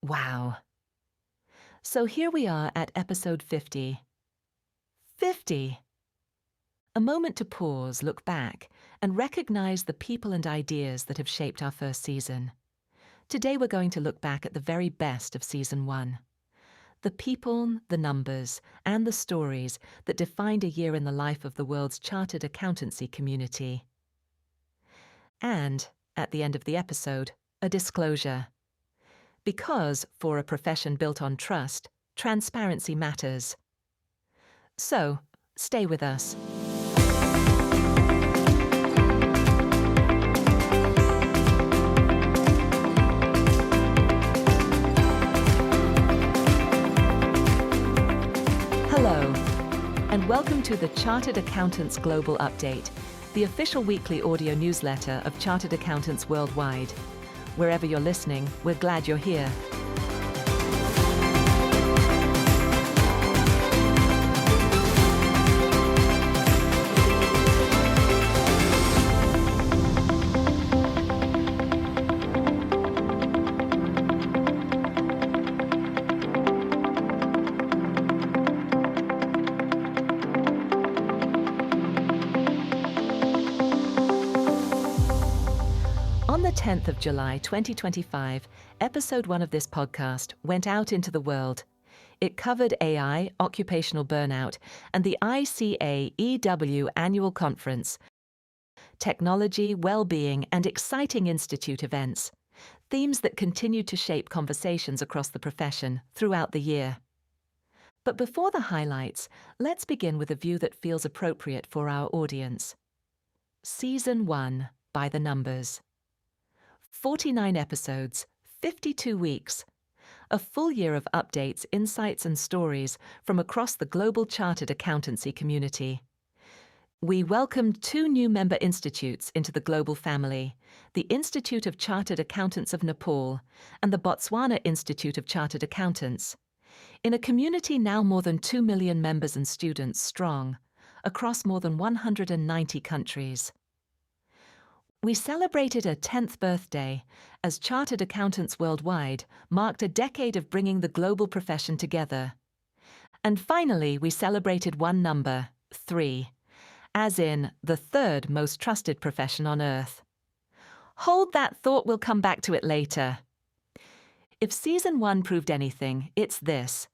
Wow. So here we are at episode 50. 50! A moment to pause, look back, and recognize the people and ideas that have shaped our first season. Today we're going to look back at the very best of season 1. The people, the numbers, and the stories that defined a year in the life of the world's chartered accountancy community. And, at the end of the episode, a disclosure. Because, for a profession built on trust, transparency matters. So, stay with us. Hello, and welcome to the Chartered Accountants Global Update, the official weekly audio newsletter of Chartered Accountants worldwide. Wherever you're listening, we're glad you're here. On the 10th of July 2025, episode 1 of this podcast went out into the world. It covered AI, occupational burnout, and the ICA-EW annual conference, technology, well-being, and exciting institute events, themes that continue to shape conversations across the profession throughout the year. But before the highlights, let's begin with a view that feels appropriate for our audience. Season 1, by the numbers. 49 episodes, 52 weeks. A full year of updates, insights, and stories from across the global chartered accountancy community. We welcomed 2 new member institutes into the global family, the Institute of Chartered Accountants of Nepal and the Botswana Institute of Chartered Accountants, in a community now more than 2 million members and students strong, across more than 190 countries. We celebrated a 10th birthday as Chartered Accountants Worldwide marked a decade of bringing the global profession together. And finally, we celebrated one number, 3, as in the 3rd most trusted profession on earth. Hold that thought, we'll come back to it later. If season 1 proved anything, it's this.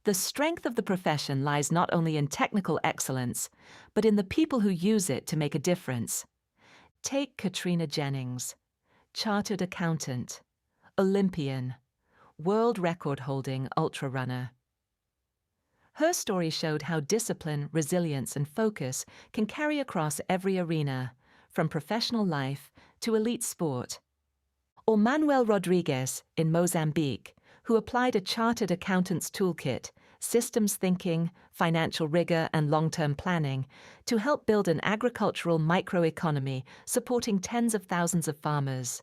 The strength of the profession lies not only in technical excellence, but in the people who use it to make a difference. Take Caitríona Jennings, chartered accountant, Olympian, world record-holding ultra-runner. Her story showed how discipline, resilience, and focus can carry across every arena, from professional life to elite sport. Or Manuel Rodrigues in Mozambique, who applied a chartered accountant's toolkit, systems thinking, financial rigor, and long-term planning to help build an agricultural microeconomy supporting tens of thousands of farmers.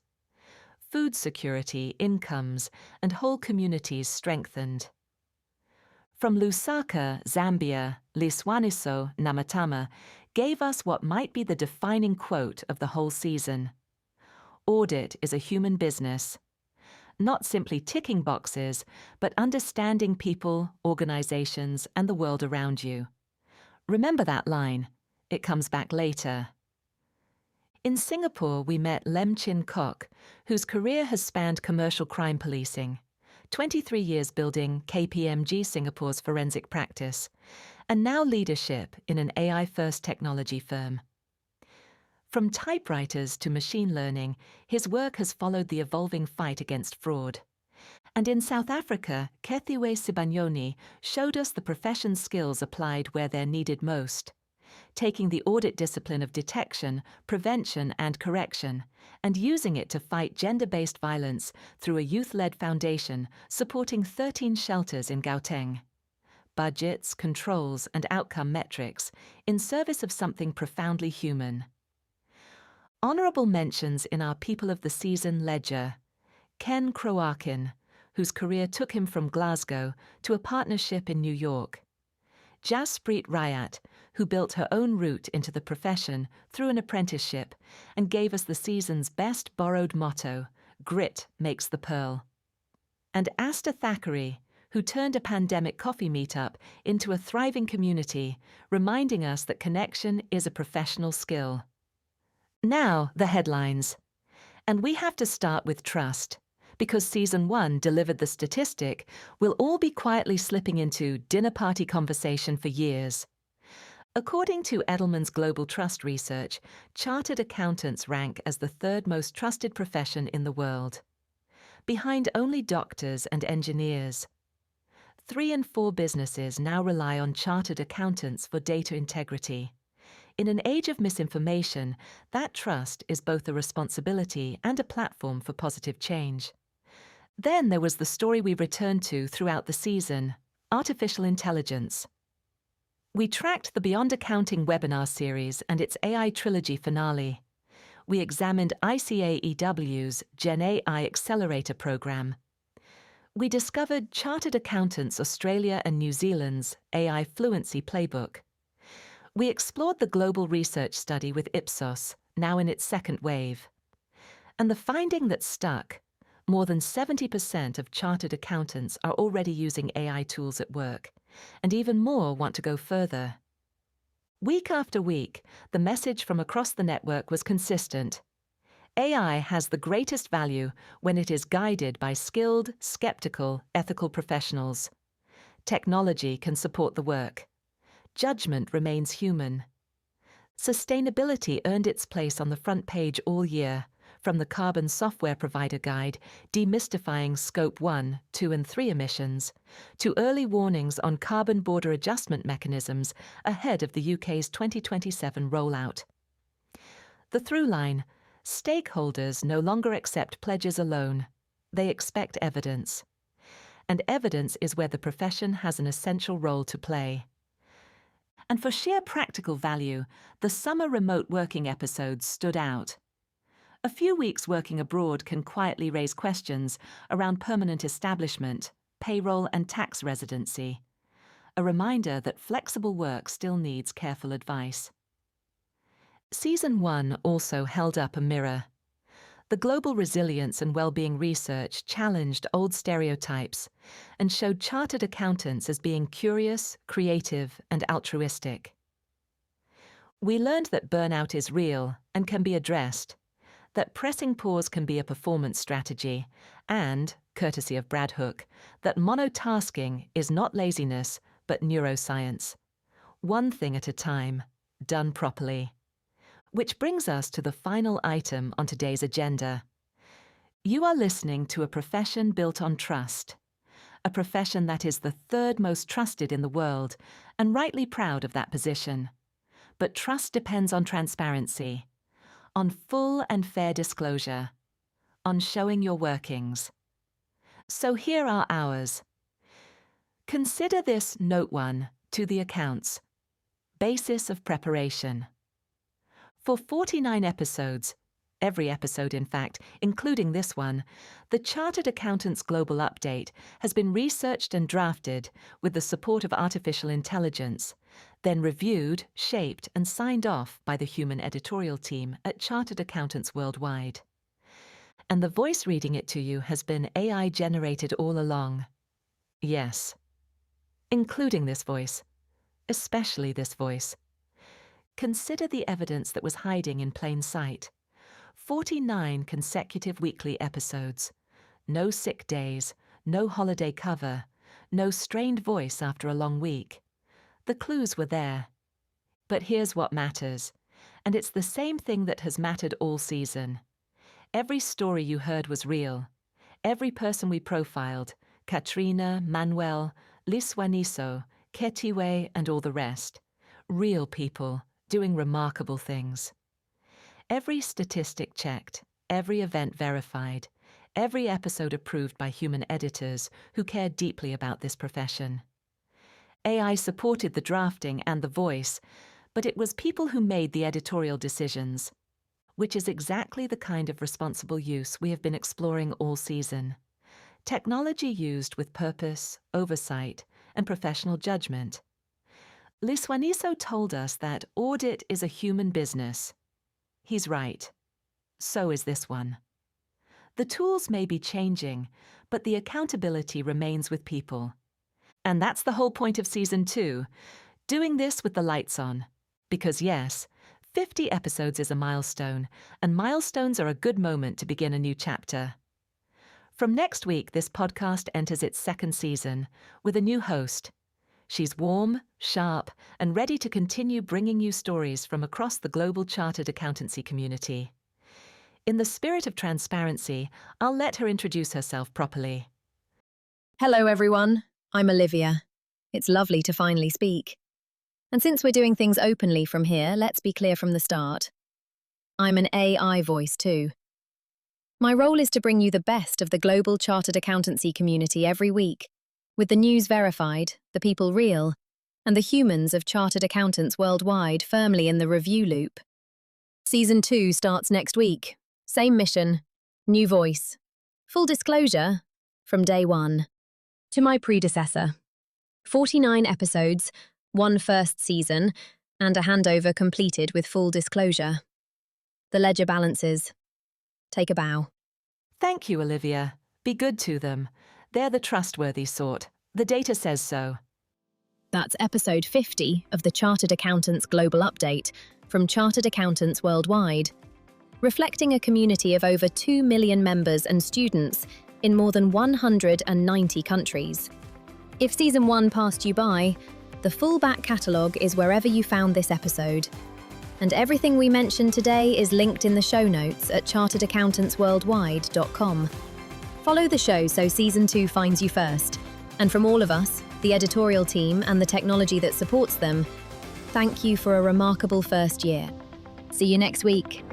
Food security, incomes, and whole communities strengthened. From Lusaka, Zambia, Liswaniso Namatama gave us what might be the defining quote of the whole season. Audit is a human business. Not simply ticking boxes, but understanding people, organizations, and the world around you. Remember that line. It comes back later. In Singapore, we met Lem Chin Kok, whose career has spanned commercial crime policing, 23 years building KPMG Singapore's forensic practice, and now leadership in an AI-first technology firm. From typewriters to machine learning, his work has followed the evolving fight against fraud. And in South Africa, Kethiwe Sibanyoni showed us the profession's skills applied where they're needed most, taking the audit discipline of detection, prevention, and correction, and using it to fight gender-based violence through a youth-led foundation supporting 13 shelters in Gauteng. Budgets, controls, and outcome metrics in service of something profoundly human. Honourable mentions in our People of the Season ledger. Ken Croakin, whose career took him from Glasgow to a partnership in New York. Jaspreet Rayat, who built her own route into the profession through an apprenticeship and gave us the season's best borrowed motto, "Grit makes the pearl." and Asta Thackeray, who turned a pandemic coffee meetup into a thriving community, reminding us that connection is a professional skill. Now, the headlines. And we have to start with trust, because Season 1 delivered the statistic we'll all be quietly slipping into dinner party conversation for years. According to Edelman's Global Trust Research, chartered accountants rank as the third most trusted profession in the world, behind only doctors and engineers. 3 in 4 businesses now rely on chartered accountants for data integrity. In an age of misinformation, that trust is both a responsibility and a platform for positive change. Then there was the story we returned to throughout the season: artificial intelligence. We tracked the Beyond Accounting webinar series and its AI trilogy finale. We examined ICAEW's Gen AI Accelerator program. We discovered Chartered Accountants Australia and New Zealand's AI Fluency Playbook. We explored the global research study with Ipsos, now in its second wave. And the finding that stuck: more than 70% of chartered accountants are already using AI tools at work, and even more want to go further. Week after week, the message from across the network was consistent. AI has the greatest value when it is guided by skilled, skeptical, ethical professionals. Technology can support the work. Judgment remains human. Sustainability earned its place on the front page all year, from the Carbon Software Provider Guide demystifying Scope 1, 2 and 3 emissions, to early warnings on carbon border adjustment mechanisms ahead of the UK's 2027 rollout. The through line: stakeholders no longer accept pledges alone. They expect evidence. And evidence is where the profession has an essential role to play. And for sheer practical value, the summer remote working episodes stood out. A few weeks working abroad can quietly raise questions around permanent establishment, payroll and tax residency. A reminder that flexible work still needs careful advice. Season 1 also held up a mirror. The global resilience and well-being research challenged old stereotypes and showed chartered accountants as being curious, creative, and altruistic. We learned that burnout is real and can be addressed, that pressing pause can be a performance strategy, and, courtesy of Brad Hook, that monotasking is not laziness but neuroscience. One thing at a time, done properly. Which brings us to the final item on today's agenda. You are listening to a profession built on trust, a profession that is the third most trusted in the world, and rightly proud of that position. But trust depends on transparency, on full and fair disclosure, on showing your workings. So here are ours. Consider this Note 1 to the accounts. Basis of preparation. For 49 episodes, every episode in fact, including this one, the Chartered Accountants Global Update has been researched and drafted with the support of artificial intelligence, then reviewed, shaped and signed off by the human editorial team at Chartered Accountants Worldwide. And the voice reading it to you has been AI generated all along. Yes, including this voice, especially this voice. Consider the evidence that was hiding in plain sight. 49 consecutive weekly episodes. No sick days, no holiday cover, no strained voice after a long week. The clues were there. But here's what matters, and it's the same thing that has mattered all season. Every story you heard was real. Every person we profiled, Caitríona, Manuel, Liswaniso, Caitríona and all the rest. Real people doing remarkable things. Every statistic checked, every event verified, every episode approved by human editors who care deeply about this profession. AI supported the drafting and the voice, but it was people who made the editorial decisions, which is exactly the kind of responsible use we have been exploring all season. Technology used with purpose, oversight, and professional judgment. Liswaniso told us that audit is a human business. He's right. So is this one. The tools may be changing, but the accountability remains with people. And that's the whole point of Season 2, doing this with the lights on. Because yes, 50 episodes is a milestone, and milestones are a good moment to begin a new chapter. From next week, this podcast enters its second season with a new host. She's warm, sharp, and ready to continue bringing you stories from across the global chartered accountancy community. In the spirit of transparency, I'll let her introduce herself properly. Hello, everyone. I'm Olivia. It's lovely to finally speak. And since we're doing things openly from here, let's be clear from the start. I'm an AI voice too. My role is to bring you the best of the global chartered accountancy community every week, with the news verified, the people real, and the humans of chartered accountants worldwide firmly in the review loop. Season 2 starts next week. Same mission, new voice. Full disclosure, from day one. To my predecessor. 49 episodes, one first season, and a handover completed with full disclosure. The ledger balances. Take a bow. Thank you, Olivia. Be good to them. They're the trustworthy sort. The data says so. That's episode 50 of the Chartered Accountants Global Update from Chartered Accountants Worldwide, reflecting a community of over 2 million members and students in more than 190 countries. If Season 1 passed you by, the full back catalogue is wherever you found this episode. And everything we mentioned today is linked in the show notes at charteredaccountantsworldwide.com. Follow the show so Season 2 finds you first. And from all of us, the editorial team and the technology that supports them, thank you for a remarkable first year. See you next week.